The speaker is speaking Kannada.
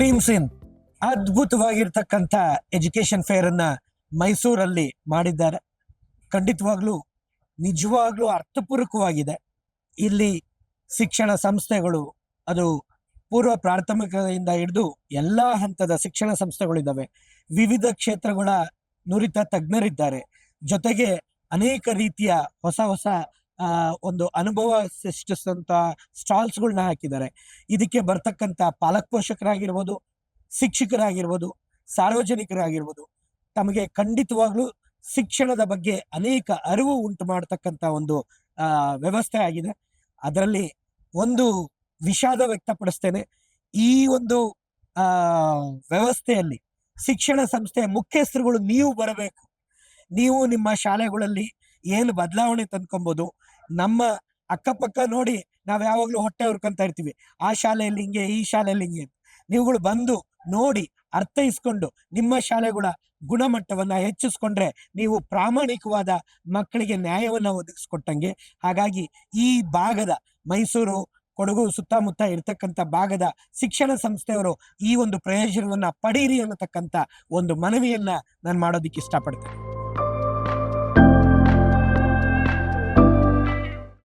ಡ್ರೀಮ್ಸ್ ಇನ್ ಅದ್ಭುತವಾಗಿರ್ತಕ್ಕಂಥ ಎಜುಕೇಶನ್ ಫೇರ್ ಅನ್ನ ಮೈಸೂರಲ್ಲಿ ಮಾಡಿದ್ದಾರೆ. ಖಂಡಿತವಾಗ್ಲೂ ನಿಜವಾಗ್ಲೂ ಅರ್ಥಪೂರ್ವಕವಾಗಿದೆ. ಇಲ್ಲಿ ಶಿಕ್ಷಣ ಸಂಸ್ಥೆಗಳು, ಅದು ಪೂರ್ವ ಪ್ರಾಥಮಿಕದಿಂದ ಹಿಡಿದು ಎಲ್ಲಾ ಹಂತದ ಶಿಕ್ಷಣ ಸಂಸ್ಥೆಗಳಿದ್ದಾವೆ. ವಿವಿಧ ಕ್ಷೇತ್ರಗಳ ನುರಿತ ತಜ್ಞರಿದ್ದಾರೆ. ಜೊತೆಗೆ ಅನೇಕ ರೀತಿಯ ಹೊಸ ಹೊಸ ಒಂದು ಅನುಭವ ಸೃಷ್ಟಿಸಿದಂತ ಸ್ಟಾಲ್ಸ್ಗಳನ್ನ ಹಾಕಿದ್ದಾರೆ. ಇದಕ್ಕೆ ಬರ್ತಕ್ಕಂಥ ಪಾಲಕ ಪೋಷಕರಾಗಿರ್ಬೋದು, ಶಿಕ್ಷಕರಾಗಿರ್ಬೋದು, ಸಾರ್ವಜನಿಕರಾಗಿರ್ಬೋದು, ತಮಗೆ ಖಂಡಿತವಾಗ್ಲೂ ಶಿಕ್ಷಣದ ಬಗ್ಗೆ ಅನೇಕ ಅರಿವು ಉಂಟು ಮಾಡತಕ್ಕಂಥ ಒಂದು ವ್ಯವಸ್ಥೆ ಆಗಿದೆ. ಅದರಲ್ಲಿ ಒಂದು ವಿಷಾದ ವ್ಯಕ್ತಪಡಿಸ್ತೇನೆ. ಈ ಒಂದು ವ್ಯವಸ್ಥೆಯಲ್ಲಿ ಶಿಕ್ಷಣ ಸಂಸ್ಥೆಯ ಮುಖ್ಯಸ್ಥರುಗಳು ನೀವು ಬರಬೇಕು. ನೀವು ನಿಮ್ಮ ಶಾಲೆಗಳಲ್ಲಿ ಏನು ಬದಲಾವಣೆ ತಂದ್ಕೊಬೋದು. ನಮ್ಮ ಅಕ್ಕಪಕ್ಕ ನೋಡಿ ನಾವು ಯಾವಾಗಲೂ ಹೊಟ್ಟೆ ಹುರ್ಕೊಂತ ಇರ್ತೀವಿ, ಆ ಶಾಲೆಯಲ್ಲಿ ಹಿಂಗೆ, ಈ ಶಾಲೆಯಲ್ಲಿ ಹಿಂಗೆ. ನೀವುಗಳು ಬಂದು ನೋಡಿ ಅರ್ಥೈಸ್ಕೊಂಡು ನಿಮ್ಮ ಶಾಲೆಗಳ ಗುಣಮಟ್ಟವನ್ನ ಹೆಚ್ಚಿಸ್ಕೊಂಡ್ರೆ ನೀವು ಪ್ರಾಮಾಣಿಕವಾದ ಮಕ್ಕಳಿಗೆ ನ್ಯಾಯವನ್ನ ಒದಗಿಸ್ಕೊಟ್ಟಂಗೆ. ಹಾಗಾಗಿ ಈ ಭಾಗದ ಮೈಸೂರು, ಕೊಡಗು ಸುತ್ತಮುತ್ತ ಇರ್ತಕ್ಕಂಥ ಭಾಗದ ಶಿಕ್ಷಣ ಸಂಸ್ಥೆಯವರು ಈ ಒಂದು ಪ್ರಯೋಜನವನ್ನ ಪಡೀರಿ ಅನ್ನತಕ್ಕಂಥ ಒಂದು ಮನವಿಯನ್ನ ನಾನು ಮಾಡೋದಕ್ಕೆ ಇಷ್ಟಪಡ್ತೇನೆ.